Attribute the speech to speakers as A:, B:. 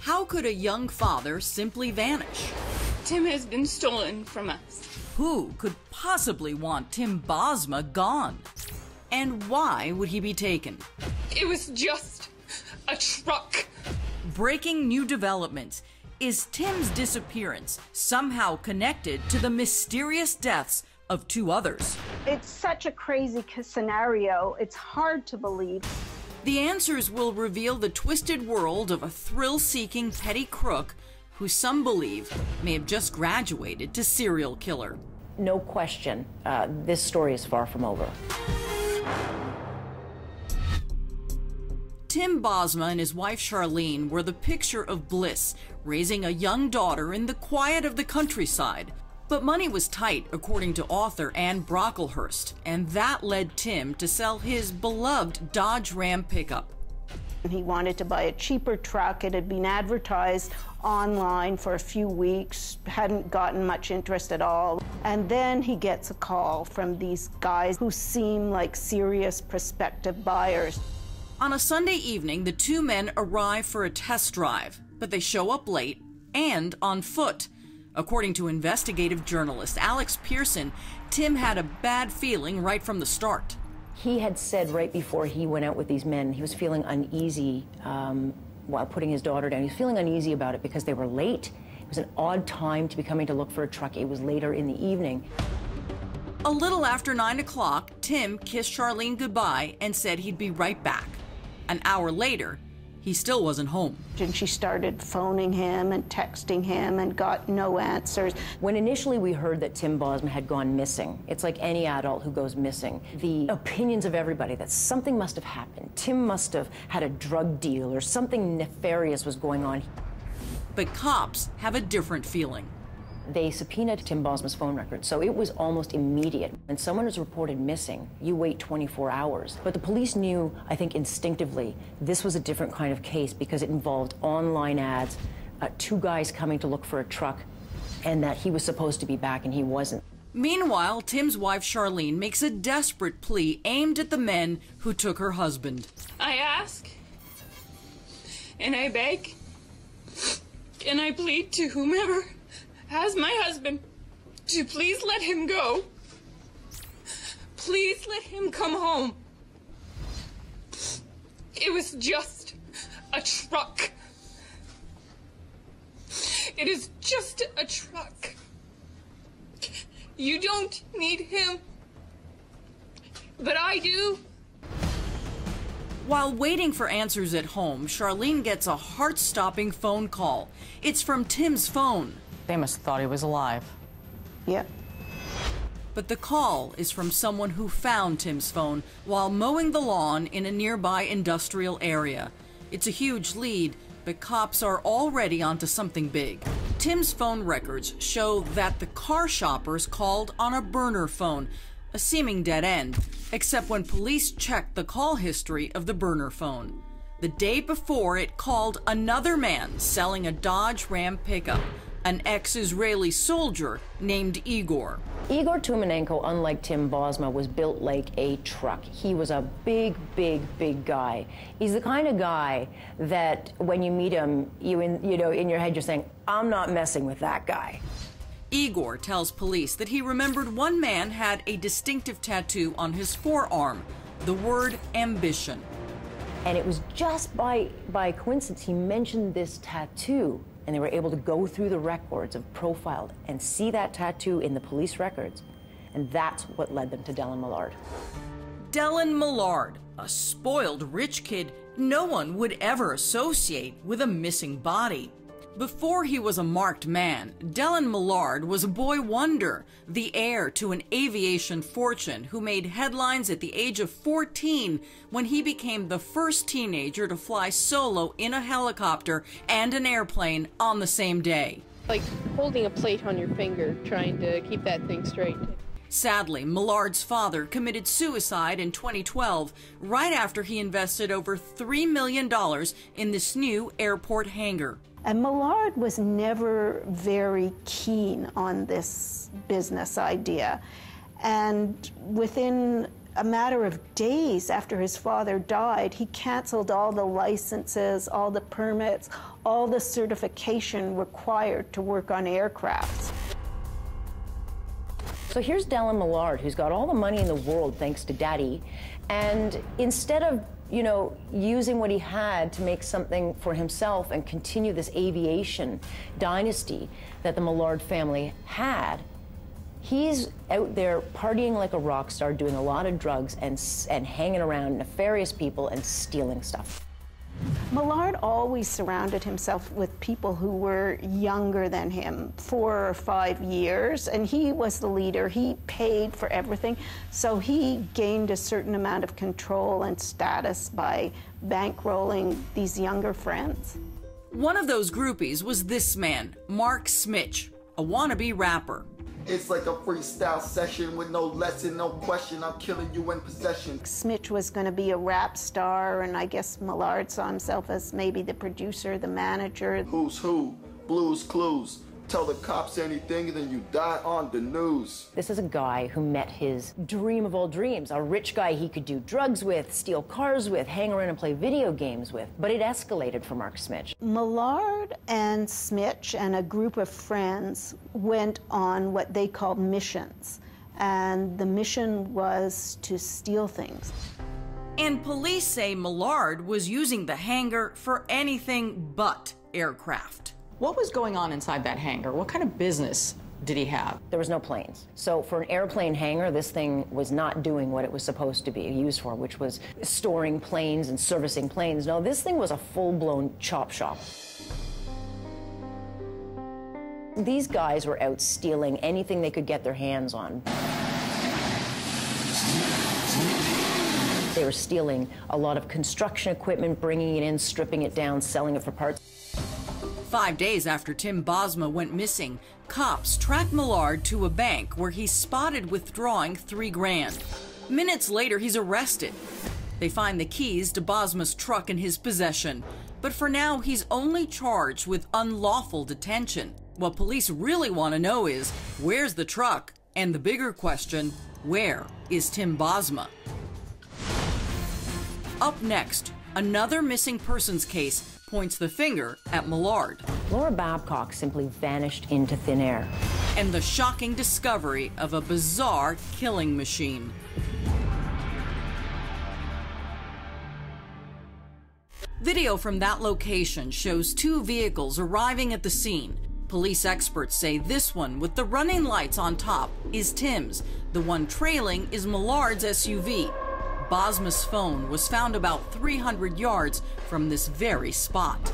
A: How could a young father simply vanish?
B: Tim has been stolen from us.
A: Who could possibly want Tim Bosma gone? And why would he be taken?
B: It was just a truck.
A: Breaking new developments. Is Tim's disappearance somehow connected to the mysterious deaths of two others?
C: It's such a crazy scenario, it's hard to believe.
A: The answers will reveal the twisted world of a thrill-seeking petty crook who some believe may have just graduated to serial killer.
D: No question, this story is far from over.
A: Tim Bosma and his wife Charlene were the picture of bliss, raising a young daughter in the quiet of the countryside. But money was tight, according to author Anne Brocklehurst, and that led Tim to sell his beloved Dodge Ram pickup.
C: He wanted to buy a cheaper truck. It had been advertised online for a few weeks, hadn't gotten much interest at all. And then he gets a call from these guys who seem like serious prospective buyers.
A: On a Sunday evening, the two men arrive for a test drive, but they show up late and on foot. According to investigative journalist Alex Pearson, Tim had a bad feeling right from the start.
D: He had said right before he went out with these men, he was feeling uneasy while putting his daughter down. He was feeling uneasy about it because they were late. It was an odd time to be coming to look for a truck. It was later in the evening.
A: A little after 9 o'clock, Tim kissed Charlene goodbye and said he'd be right back. An hour later, he still wasn't home.
C: And she started phoning him and texting him and got no answers.
D: When initially we heard that Tim Bosma had gone missing, it's like any adult who goes missing, the opinions of everybody that something must have happened. Tim must have had a drug deal or something nefarious was going on.
A: But cops have a different feeling.
D: They subpoenaed Tim Bosma's phone records, so it was almost immediate. When someone is reported missing, you wait 24 hours. But the police knew, I think instinctively, this was a different kind of case because it involved online ads, two guys coming to look for a truck, and that he was supposed to be back and he wasn't.
A: Meanwhile, Tim's wife Charlene makes a desperate plea aimed at the men who took her husband.
B: I ask, and I beg, and I plead to whomever has my husband to please let him go. Please let him come home. It was just a truck. It is just a truck. You don't need him, but I do.
A: While waiting for answers at home, Charlene gets a heart-stopping phone call. It's from Tim's phone.
E: They must have thought he was alive.
C: Yep.
A: But the call is from someone who found Tim's phone while mowing the lawn in a nearby industrial area. It's a huge lead, but cops are already onto something big. Tim's phone records show that the car shoppers called on a burner phone, a seeming dead end, except when police checked the call history of the burner phone. The day before, it called another man selling a Dodge Ram pickup, an ex-Israeli soldier named Igor.
D: Igor Tumenenko, unlike Tim Bosma, was built like a truck. He was a big, big, big guy. He's the kind of guy that when you meet him, in your head you're saying, I'm not messing with that guy.
A: Igor tells police that he remembered one man had a distinctive tattoo on his forearm, the word ambition.
D: And it was just by coincidence he mentioned this tattoo, and they were able to go through the records of profiled and see that tattoo in the police records, and that's what led them to Dylan Millard.
A: Dylan Millard, a spoiled rich kid no one would ever associate with a missing body. Before he was a marked man, Dylan Millard was a boy wonder, the heir to an aviation fortune who made headlines at the age of 14 when he became the first teenager to fly solo in a helicopter and an airplane on the same day.
F: Like holding a plate on your finger, trying to keep that thing straight.
A: Sadly, Millard's father committed suicide in 2012, right after he invested over $3 million in this new airport hangar.
C: And Millard was never very keen on this business idea. And within a matter of days after his father died, he canceled all the licenses, all the permits, all the certification required to work on aircrafts.
D: So here's Dallin Millard, who's got all the money in the world thanks to Daddy, and instead of, you know, using what he had to make something for himself and continue this aviation dynasty that the Millard family had, he's out there partying like a rock star, doing a lot of drugs and hanging around nefarious people and stealing stuff.
C: Millard always surrounded himself with people who were younger than him, 4 or 5 years, and he was the leader. He paid for everything, so he gained a certain amount of control and status by bankrolling these younger friends.
A: One of those groupies was this man, Mark Smitch, a wannabe rapper.
G: It's like a freestyle session with no lesson, no question. I'm killing you in possession.
C: Smitch was going to be a rap star, and I guess Millard saw himself as maybe the producer, the manager.
G: Who's who? Blues Clues. Tell the cops anything, then you die on the news.
D: This is a guy who met his dream of all dreams, a rich guy he could do drugs with, steal cars with, hang around and play video games with. But it escalated for Mark Smitch.
C: Millard and Smitch and a group of friends went on what they called missions. And the mission was to steal things.
A: And police say Millard was using the hangar for anything but aircraft.
E: What was going on inside that hangar? What kind of business did he have?
D: There was no planes. So for an airplane hangar, this thing was not doing what it was supposed to be used for, which was storing planes and servicing planes. No, this thing was a full-blown chop shop. These guys were out stealing anything they could get their hands on. They were stealing a lot of construction equipment, bringing it in, stripping it down, selling it for parts.
A: 5 days after Tim Bosma went missing, cops tracked Millard to a bank where he's spotted withdrawing $3 grand. Minutes later, he's arrested. They find the keys to Bosma's truck in his possession, but for now, he's only charged with unlawful detention. What police really want to know is, where's the truck? And the bigger question, where is Tim Bosma? Up next, another missing persons case points the finger at Millard.
D: Laura Babcock simply vanished into thin air.
A: And the shocking discovery of a bizarre killing machine. Video from that location shows 2 vehicles arriving at the scene. Police experts say this one with the running lights on top is Tim's. The one trailing is Millard's SUV. Bosma's phone was found about 300 yards from this very spot.